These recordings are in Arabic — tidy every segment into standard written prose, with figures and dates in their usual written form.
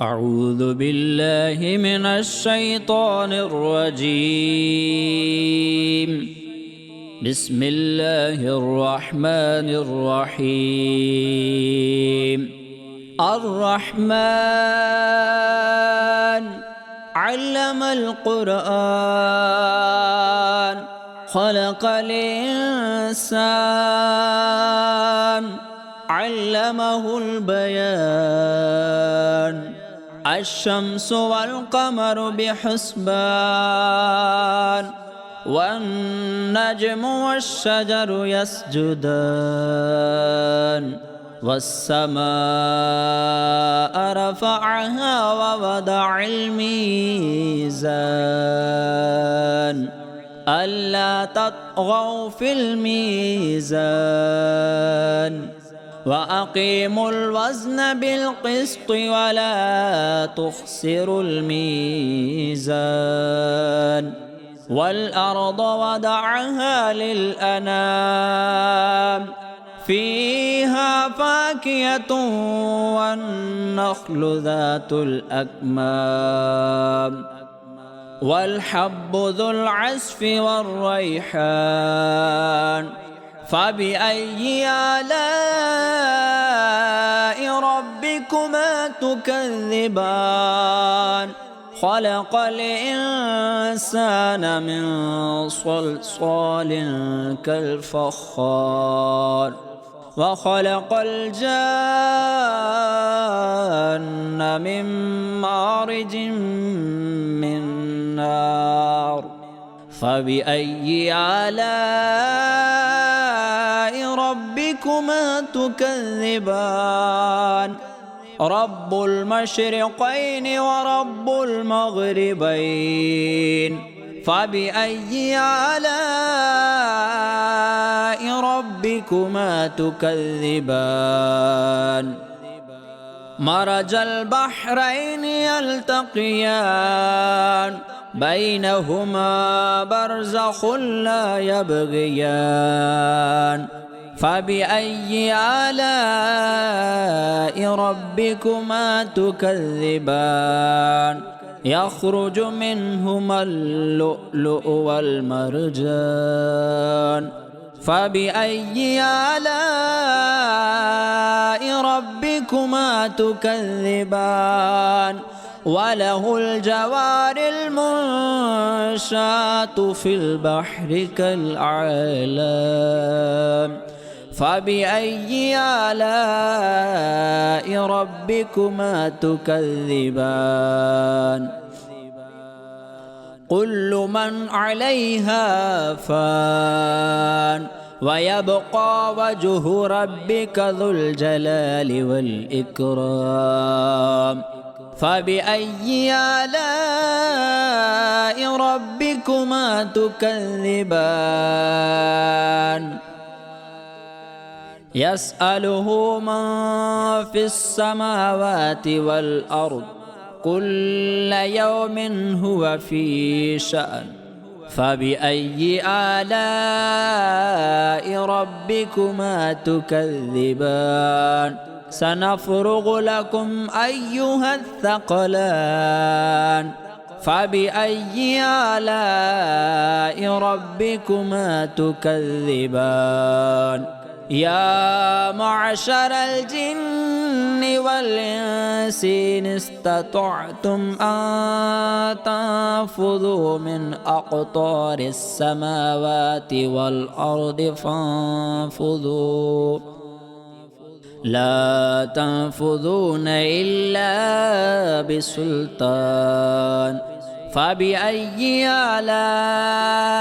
أعوذ بالله من الشيطان الرجيم. بسم الله الرحمن الرحيم. الرحمن علم القرآن خلق الإنسان علمه البيان. الشمس والقمر بحسبان والنجم والشجر يسجدان والسماء رفعها ووضع الميزان ألا تطغوا في الميزان وأقيموا الوزن بالقسط ولا تخسروا الميزان والأرض وضعها للأنام فيها فاكهة والنخل ذات الأكمام والحب ذو العصف والريحان فبأي آلاء ربكما تكذبان خلق الإنسان من صلصال كالفخار وخلق الجان من مارج من نار فبأي آلاء ربكما تكذبان رب المشرقين ورب المغربين فبأي آلاء ربكما تكذبان مرج البحرين يلتقيان بينهما برزخ لا يبغيان فبأي آلاء ربكما تكذبان يخرج منهما اللؤلؤ والمرجان فبأي آلاء ربكما تكذبان وله الجوار المنشآت في البحر كالأعلام فبأي آلاء ربكما تكذبان كل من عليها فان ويبقى وجه ربك ذو الجلال والإكرام فبأي آلاء ربكما تكذبان يسأله من في السماوات والأرض كل يوم هو في شأن فبأي آلاء ربكما تكذبان سنفرغ لكم أيها الثقلان فبأي آلاء ربكما تكذبان يا معشر الجن والإنس إن استطعتم أن تنفذوا من أقطار السماوات والأرض فانفذوا لا تنفذون إلا بسلطان فبأي آلاء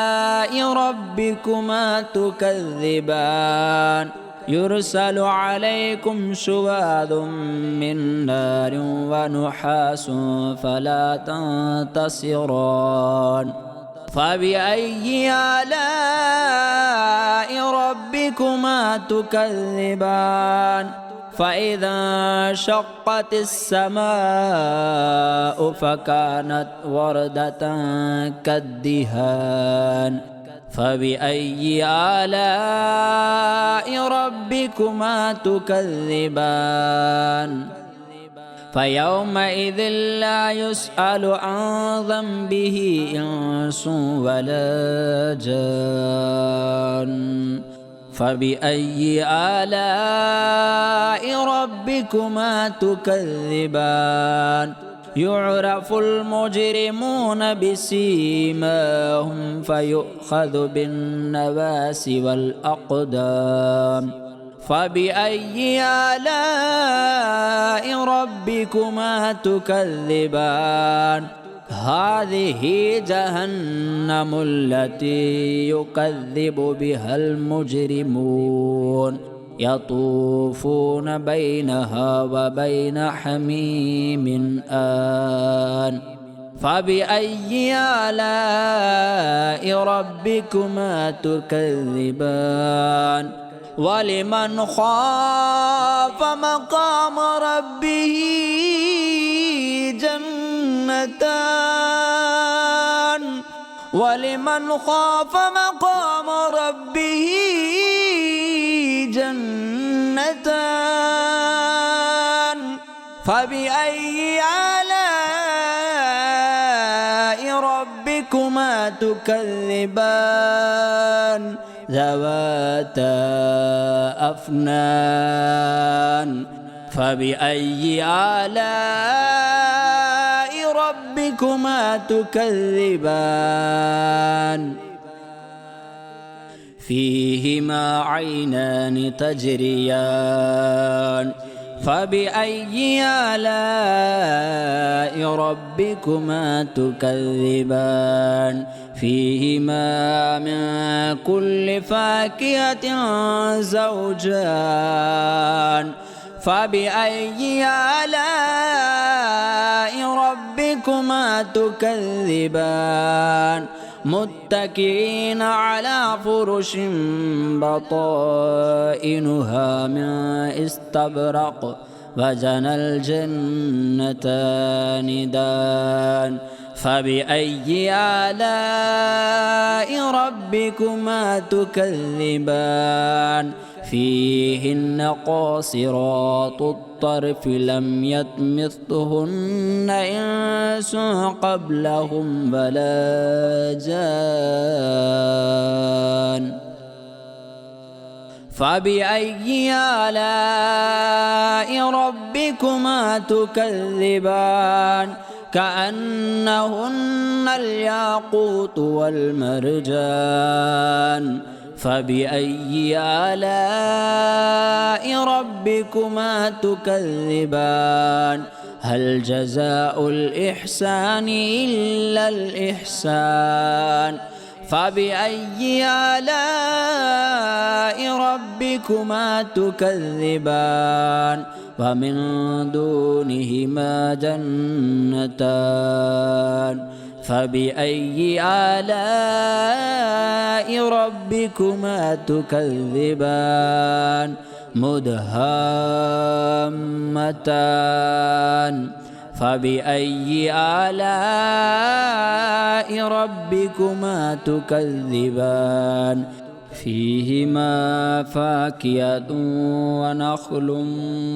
ربكما تكذبان يرسل عليكم شواظ من نار ونحاس فلا تنتصران فبأي آلاء ربكما تكذبان فإذا انشقت السماء فكانت وردة كالدهان فبأي آلاء ربكما تكذبان فيومئذ لا يسأل عن ذنبه إنس ولا جان فبأي آلاء ربكما تكذبان يعرف المجرمون بسيماهم فيؤخذ بالنواصي والأقدام فبأي آلاء ربكما تكذبان هذه جهنم التي يكذب بها المجرمون يطوفون بينها وبين حميم آن فبأي آلاء ربكما تكذبان ولمن خاف مقام ربه جنتان ولمن خاف مقام ربه جنتان فبأي آلاء ربكما تكذبان ذواتا أفنان فبأي آلاء ربكما تكذبان فيهما عينان تجريان فبأي آلاء ربكما تكذبان فيهما من كل فاكهة زوجان فبأي آلاء ربكما تكذبان متكئين على فرش بطائنها من استبرق وجنى الجنتان دان فبأي آلاء ربكما تكذبان فيهن قاصرات الطرف لم يطمثهن إنس قبلهم ولا جان فبأي آلاء ربكما تكذبان كأنهن الياقوت والمرجان فبأي آلاء ربكما تكذبان هل جزاء الإحسان إلا الإحسان فبأي آلاء ربكما تكذبان ومن دونهما جنتان فبأي آلاء ربكما تكذبان مدهامتان فبأي آلاء ربكما تكذبان فيهما فاكهة ونخل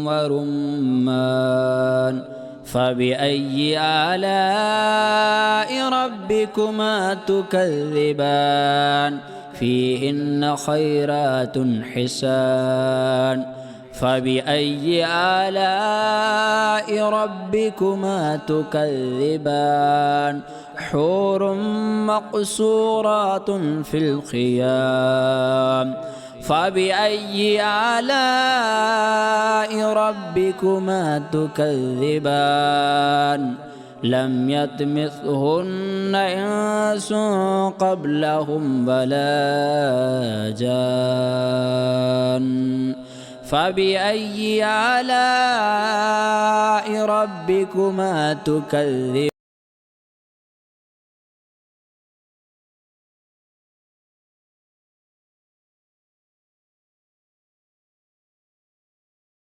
ورمان فبأي آلاء ربكما تكذبان فيهن خيرات حسان فبأي آلاء ربكما تكذبان حور مقصورات في الخيام فبأي آلاء ربكما تكذبان لم يطمثهن إنس قبلهم ولا جان فبأي آلاء ربكما تكذبان